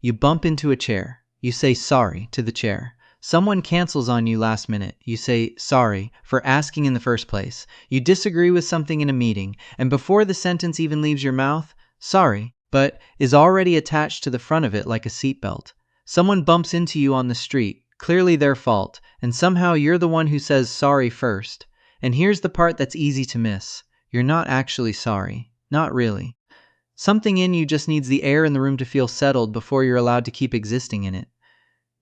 You bump into a chair. You say sorry to the chair. Someone cancels on you last minute. You say sorry for asking in the first place. You disagree with something in a meeting, and before the sentence even leaves your mouth, sorry, but is already attached to the front of it like a seatbelt. Someone bumps into you on the street, clearly their fault, and somehow you're the one who says sorry first. And here's the part that's easy to miss. You're not actually sorry. Not really. Something in you just needs the air in the room to feel settled before you're allowed to keep existing in it.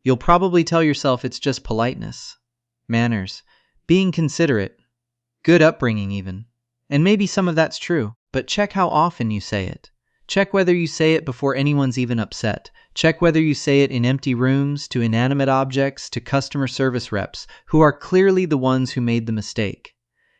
You'll probably tell yourself it's just politeness, manners, being considerate, good upbringing even. And maybe some of that's true, but check how often you say it. Check whether you say it before anyone's even upset. Check whether you say it in empty rooms, to inanimate objects, to customer service reps, who are clearly the ones who made the mistake.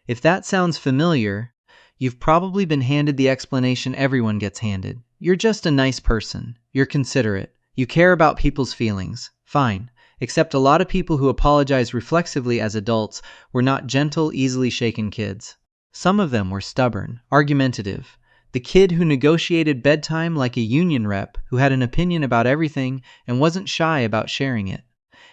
If that sounds familiar, you've probably been handed the explanation everyone gets handed. You're just a nice person. You're considerate. You care about people's feelings. Fine. Except a lot of people who apologize reflexively as adults were not gentle, easily shaken kids. Some of them were stubborn, argumentative. The kid who negotiated bedtime like a union rep, who had an opinion about everything and wasn't shy about sharing it.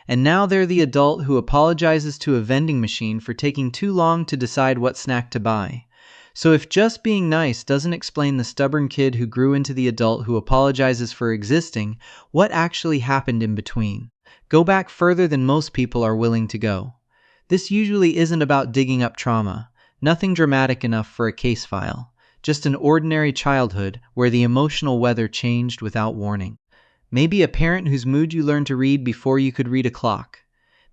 And now they're the adult who apologizes to a vending machine for taking too long to decide what snack to buy. So if just being nice doesn't explain the stubborn kid who grew into the adult who apologizes for existing, what actually happened in between? Go back further than most people are willing to go. This usually isn't about digging up trauma, nothing dramatic enough for a case file, just an ordinary childhood where the emotional weather changed without warning. Maybe a parent whose mood you learned to read before you could read a clock.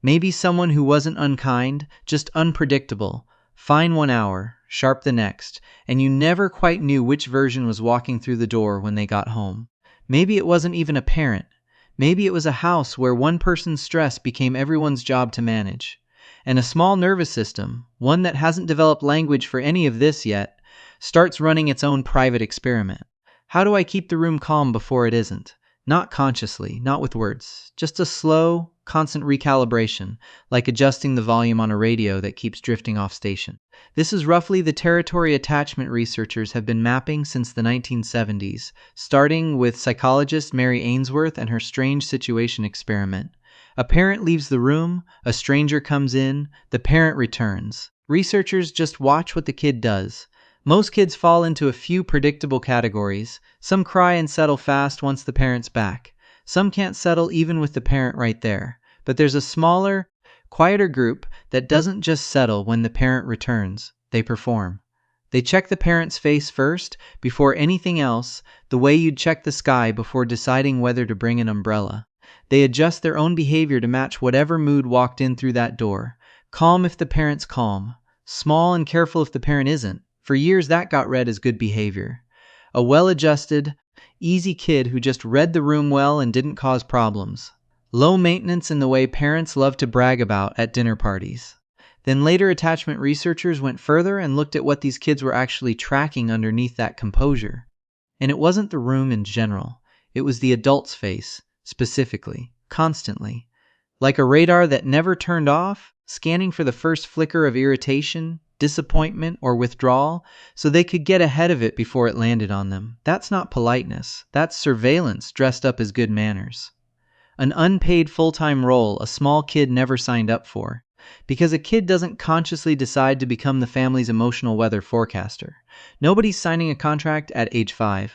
Maybe someone who wasn't unkind, just unpredictable, fine 1 hour, sharp the next, and you never quite knew which version was walking through the door when they got home. Maybe it wasn't even a parent. Maybe it was a house where one person's stress became everyone's job to manage. And a small nervous system, one that hasn't developed language for any of this yet, starts running its own private experiment. How do I keep the room calm before it isn't? Not consciously, not with words, just a slow, constant recalibration, like adjusting the volume on a radio that keeps drifting off station. This is roughly the territory attachment researchers have been mapping since the 1970s, starting with psychologist Mary Ainsworth and her strange situation experiment. A parent leaves the room, a stranger comes in, the parent returns. Researchers just watch what the kid does. Most kids fall into a few predictable categories. Some cry and settle fast once the parent's back. Some can't settle even with the parent right there. But there's a smaller, quieter group that doesn't just settle when the parent returns. They perform. They check the parent's face first, before anything else, the way you'd check the sky before deciding whether to bring an umbrella. They adjust their own behavior to match whatever mood walked in through that door. Calm if the parent's calm. Small and careful if the parent isn't. For years that got read as good behavior. A well-adjusted, easy kid who just read the room well and didn't cause problems. Low maintenance in the way parents love to brag about at dinner parties. Then later attachment researchers went further and looked at what these kids were actually tracking underneath that composure. And it wasn't the room in general. It was the adult's face, specifically, constantly. Like a radar that never turned off, scanning for the first flicker of irritation, disappointment, or withdrawal, so they could get ahead of it before it landed on them. That's not politeness. That's surveillance dressed up as good manners. An unpaid full-time role a small kid never signed up for. Because a kid doesn't consciously decide to become the family's emotional weather forecaster. Nobody's signing a contract at age 5.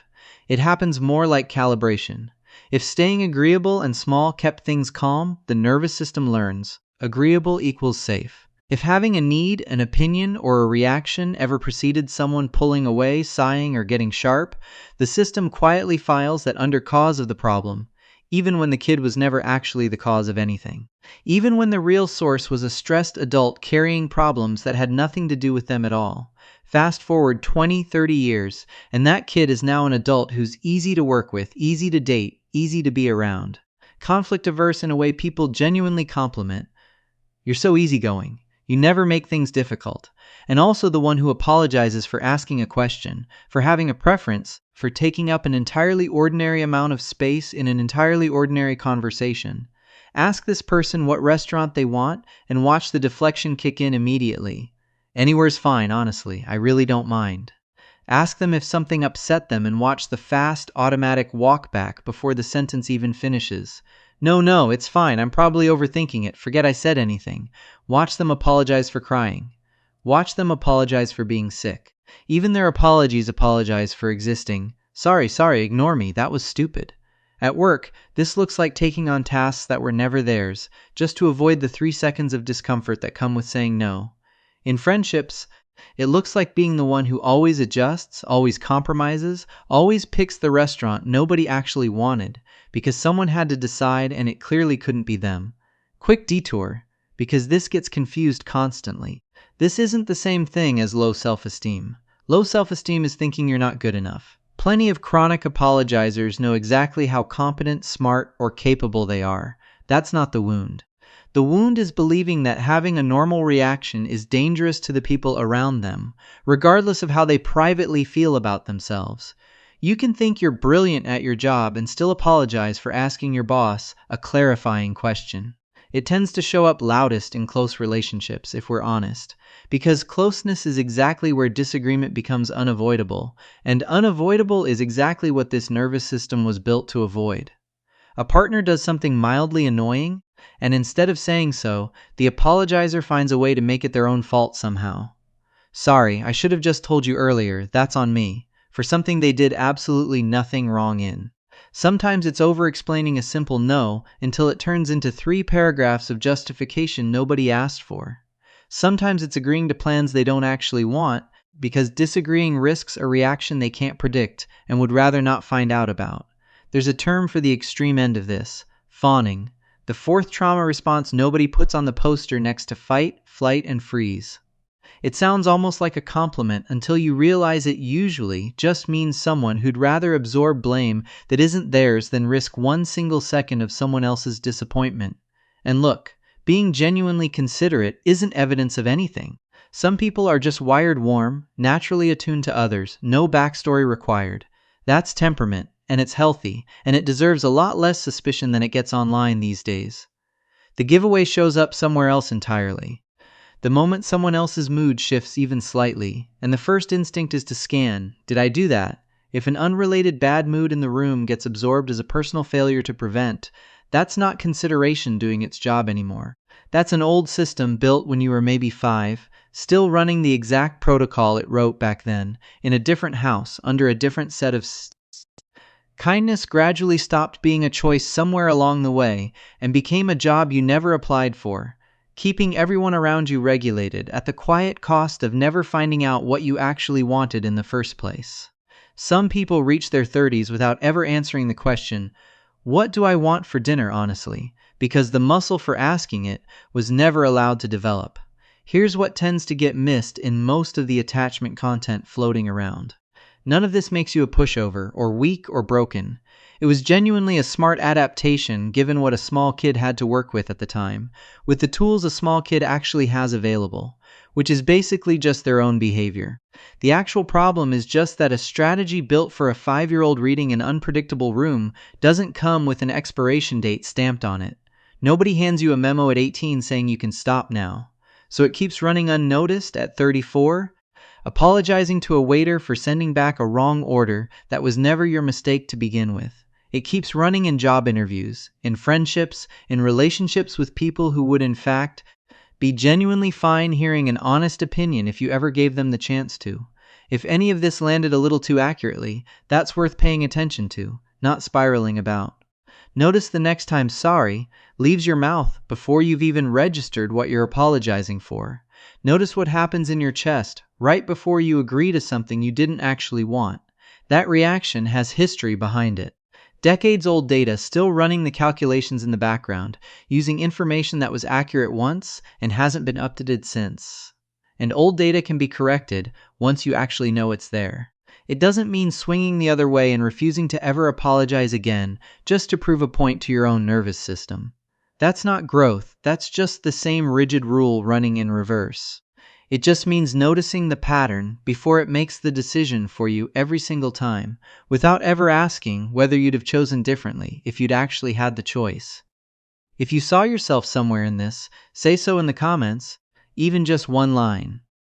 It happens more like calibration. If staying agreeable and small kept things calm, the nervous system learns. Agreeable equals safe. If having a need, an opinion, or a reaction ever preceded someone pulling away, sighing, or getting sharp, the system quietly files that under cause of the problem, even when the kid was never actually the cause of anything. Even when the real source was a stressed adult carrying problems that had nothing to do with them at all. Fast forward 20, 30 years, and that kid is now an adult who's easy to work with, easy to date, easy to be around. Conflict averse in a way people genuinely compliment. You're so easygoing. You never make things difficult. And also the one who apologizes for asking a question, for having a preference, for taking up an entirely ordinary amount of space in an entirely ordinary conversation. Ask this person what restaurant they want and watch the deflection kick in immediately. Anywhere's fine, honestly. I really don't mind. Ask them if something upset them and watch the fast, automatic walk back before the sentence even finishes. No, it's fine. I'm probably overthinking it. Forget I said anything. Watch them apologize for crying. Watch them apologize for being sick. Even their apologies apologize for existing. Sorry, ignore me. That was stupid. At work, this looks like taking on tasks that were never theirs, just to avoid the 3 seconds of discomfort that come with saying no. In friendships, it looks like being the one who always adjusts, always compromises, always picks the restaurant nobody actually wanted, because someone had to decide and it clearly couldn't be them. Quick detour, because this gets confused constantly. This isn't the same thing as low self-esteem. Low self-esteem is thinking you're not good enough. Plenty of chronic apologizers know exactly how competent, smart, or capable they are. That's not the wound. The wound is believing that having a normal reaction is dangerous to the people around them, regardless of how they privately feel about themselves. You can think you're brilliant at your job and still apologize for asking your boss a clarifying question. It tends to show up loudest in close relationships, if we're honest, because closeness is exactly where disagreement becomes unavoidable, and unavoidable is exactly what this nervous system was built to avoid. A partner does something mildly annoying, and instead of saying so, the apologizer finds a way to make it their own fault somehow. Sorry, I should have just told you earlier, that's on me, for something they did absolutely nothing wrong in. Sometimes it's over-explaining a simple no until it turns into 3 paragraphs of justification nobody asked for. Sometimes it's agreeing to plans they don't actually want because disagreeing risks a reaction they can't predict and would rather not find out about. There's a term for the extreme end of this: fawning, the 4th trauma response nobody puts on the poster next to fight, flight, and freeze. It sounds almost like a compliment until you realize it usually just means someone who'd rather absorb blame that isn't theirs than risk 1 single second of someone else's disappointment. And look, being genuinely considerate isn't evidence of anything. Some people are just wired warm, naturally attuned to others, no backstory required. That's temperament, and it's healthy, and it deserves a lot less suspicion than it gets online these days. The giveaway shows up somewhere else entirely. The moment someone else's mood shifts even slightly, and the first instinct is to scan, did I do that? If an unrelated bad mood in the room gets absorbed as a personal failure to prevent, that's not consideration doing its job anymore. That's an old system built when you were maybe 5, still running the exact protocol it wrote back then, in a different house, under a different set of Kindness gradually stopped being a choice somewhere along the way and became a job you never applied for, keeping everyone around you regulated at the quiet cost of never finding out what you actually wanted in the first place. Some people reach their 30s without ever answering the question, what do I want for dinner, honestly? Because the muscle for asking it was never allowed to develop. Here's what tends to get missed in most of the attachment content floating around. None of this makes you a pushover, or weak, or broken. It was genuinely a smart adaptation given what a small kid had to work with at the time, with the tools a small kid actually has available, which is basically just their own behavior. The actual problem is just that a strategy built for a 5-year-old reading an unpredictable room doesn't come with an expiration date stamped on it. Nobody hands you a memo at 18 saying you can stop now. So it keeps running unnoticed at 34, apologizing to a waiter for sending back a wrong order that was never your mistake to begin with. It keeps running in job interviews, in friendships, in relationships with people who would in fact be genuinely fine hearing an honest opinion if you ever gave them the chance to. If any of this landed a little too accurately, that's worth paying attention to, not spiraling about. Notice the next time sorry leaves your mouth before you've even registered what you're apologizing for. Notice what happens in your chest right before you agree to something you didn't actually want. That reaction has history behind it. Decades-old data still running the calculations in the background, using information that was accurate once and hasn't been updated since. And old data can be corrected once you actually know it's there. It doesn't mean swinging the other way and refusing to ever apologize again just to prove a point to your own nervous system. That's not growth, that's just the same rigid rule running in reverse. It just means noticing the pattern before it makes the decision for you every single time, without ever asking whether you'd have chosen differently if you'd actually had the choice. If you saw yourself somewhere in this, say so in the comments, even just one line.